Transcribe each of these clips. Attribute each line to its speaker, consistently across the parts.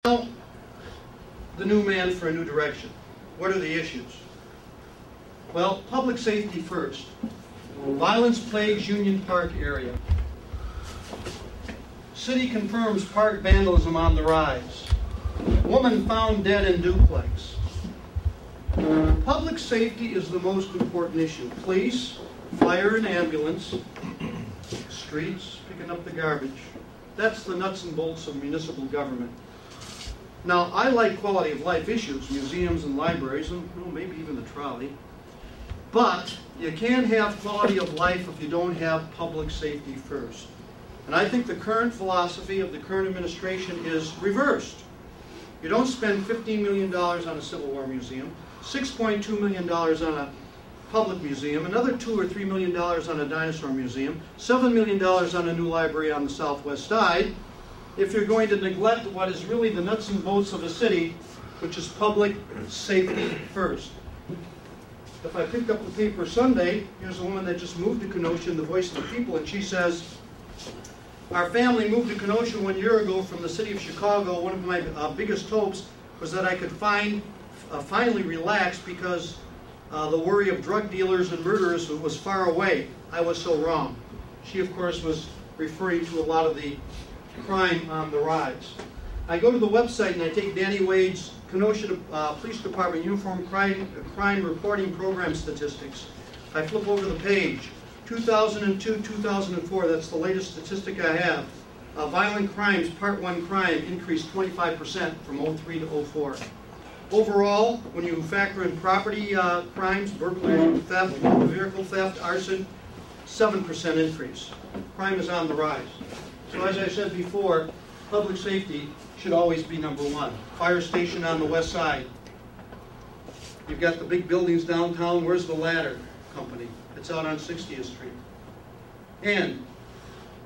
Speaker 1: Now, the new man for a new direction. What are the issues? Well, public safety first. Violence plagues Union Park area. City confirms park vandalism on the rise. Woman found dead in duplex. Public safety is the most important issue. Police, fire and ambulance, streets, picking up the garbage. That's the nuts and bolts of municipal government. Now, I like quality of life issues, museums and libraries, and maybe even the trolley. But you can't have quality of life if you don't have public safety first. And I think the current philosophy of the current administration is reversed. You don't spend $15 million on a Civil War museum, $6.2 million on a public museum, another $2 or $3 million on a dinosaur museum, $7 million on a new library on the southwest side, if you're going to neglect what is really the nuts and bolts of a city, which is public safety first. If I picked up the paper Sunday, here's a woman that just moved to Kenosha in the Voice of the People, and she says, our family moved to Kenosha 1 year ago from the city of Chicago. One of my biggest hopes was that I could finally relax because the worry of drug dealers and murderers was far away. I was so wrong. She, of course, was referring to a lot of the crime on the rise. I go to the website and I take Danny Wade's Kenosha Police Department Uniform Crime Reporting Program statistics. I flip over the page. 2002-2004, that's the latest statistic I have. Violent crimes, Part 1 crime, increased 25% from 03 to 04. Overall, when you factor in property crimes, burglary, theft, vehicle theft, arson, 7% increase. Crime is on the rise. So as I said before, public safety should always be number one. Fire station on the west side. You've got the big buildings downtown. Where's the ladder company? It's out on 60th Street. And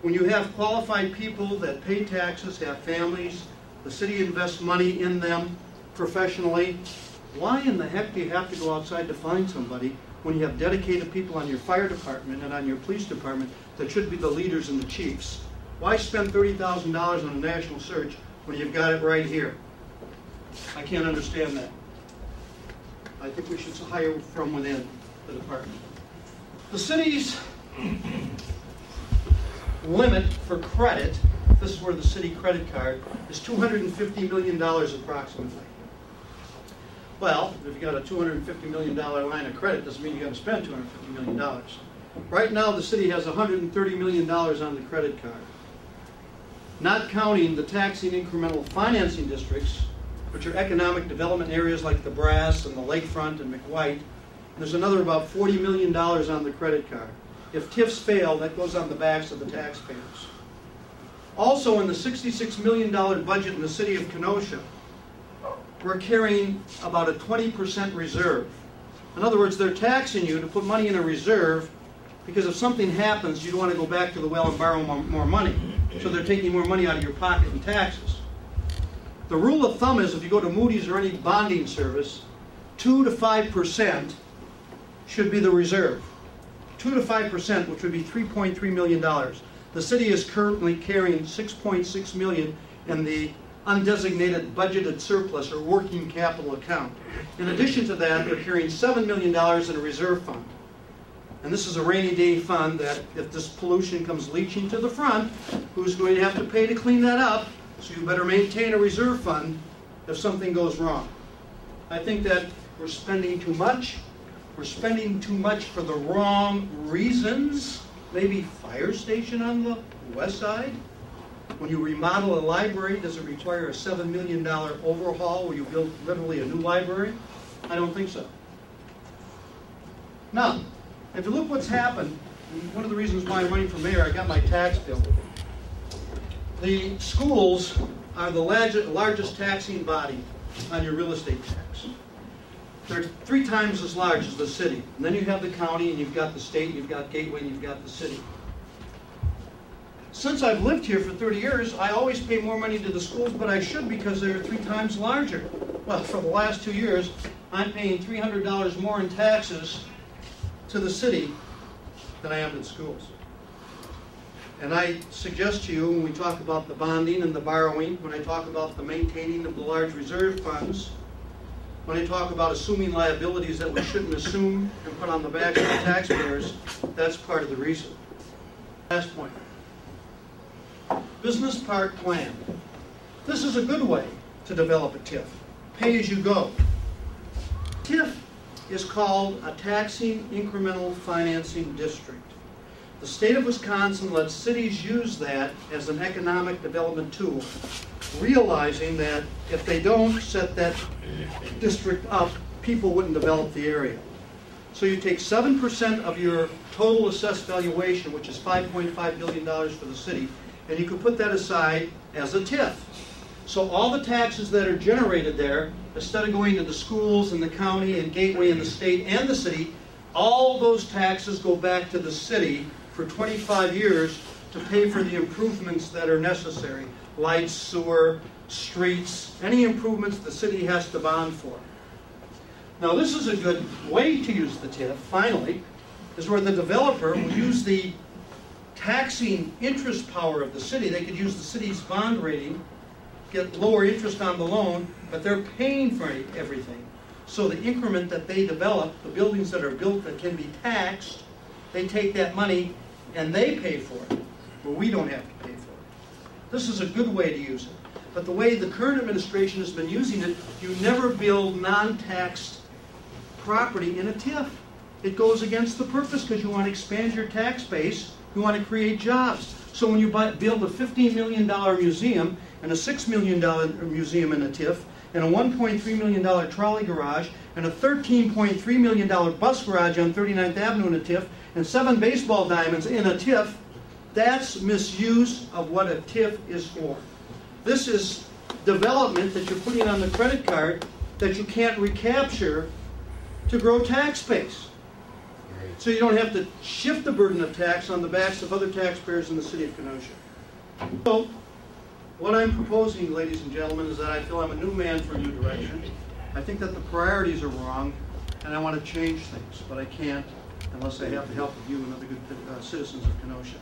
Speaker 1: when you have qualified people that pay taxes, have families, the city invests money in them professionally, why in the heck do you have to go outside to find somebody when you have dedicated people on your fire department and on your police department that should be the leaders and the chiefs? Why spend $30,000 on a national search when you've got it right here? I can't understand that. I think we should hire from within the department. The city's limit for credit, this is where the city credit card, is $250 million approximately. Well, if you got a $250 million line of credit, doesn't mean you got to spend $250 million. Right now, the city has $130 million on the credit card. Not counting the taxing incremental financing districts, which are economic development areas like the Brass and the Lakefront and McWhite. There's another about $40 million on the credit card. If TIFs fail, that goes on the backs of the taxpayers. Also, in the $66 million budget in the city of Kenosha, we're carrying about a 20% reserve. In other words, they're taxing you to put money in a reserve because if something happens, you don't want to go back to the well and borrow more money. So they're taking more money out of your pocket in taxes. The rule of thumb is if you go to Moody's or any bonding service, 2 to 5% should be the reserve. 2 to 5%, which would be $3.3 million. The city is currently carrying $6.6 million in the undesignated budgeted surplus or working capital account. In addition to that, they're carrying $7 million in a reserve fund. And this is a rainy day fund that if this pollution comes leaching to the front, who's going to have to pay to clean that up? So you better maintain a reserve fund if something goes wrong. I think that we're spending too much. We're spending too much for the wrong reasons. Maybe fire station on the west side. When you remodel a library, does it require a $7 million overhaul where you build literally a new library? I don't think so. Now, if you look what's happened, one of the reasons why I'm running for mayor, I got my tax bill. The schools are the largest taxing body on your real estate tax. They're 3 times as large as the city. And then you have the county, and you've got the state, you've got Gateway, and you've got the city. Since I've lived here for 30 years, I always pay more money to the schools, but I should because they're 3 times larger. Well, for the last 2 years, I'm paying $300 more in taxes to the city than I am to the schools. And I suggest to you, when we talk about the bonding and the borrowing, when I talk about the maintaining of the large reserve funds, when I talk about assuming liabilities that we shouldn't assume and put on the backs of the taxpayers, that's part of the reason. Last point. Business park plan. This is a good way to develop a TIF. Pay as you go. TIF is called a taxing incremental financing district. The state of Wisconsin lets cities use that as an economic development tool, realizing that if they don't set that district up, people wouldn't develop the area. So you take 7% of your total assessed valuation, which is $5.5 billion for the city, and you can put that aside as a TIF. So all the taxes that are generated there, instead of going to the schools and the county and Gateway and the state and the city, all those taxes go back to the city for 25 years to pay for the improvements that are necessary. Lights, sewer, streets, any improvements the city has to bond for. Now this is a good way to use the TIF, finally, is where the developer will use the taxing interest power of the city. They could use the city's bond rating, get lower interest on the loan, but they're paying for everything. So the increment that they develop, the buildings that are built that can be taxed, they take that money and they pay for it, but we don't have to pay for it. This is a good way to use it. But the way the current administration has been using it, you never build non-taxed property in a TIF. It goes against the purpose because you want to expand your tax base, you want to create jobs. So when you build a $15 million museum and a $6 million museum in a TIF, and a $1.3 million trolley garage, and a $13.3 million bus garage on 39th Avenue in a TIF, and 7 baseball diamonds in a TIF, that's misuse of what a TIF is for. This is development that you're putting on the credit card that you can't recapture to grow tax base. So you don't have to shift the burden of tax on the backs of other taxpayers in the city of Kenosha. So, what I'm proposing, ladies and gentlemen, is that I feel I'm a new man for a new direction. I think that the priorities are wrong, and I want to change things, but I can't unless I have the help of you and other good citizens of Kenosha.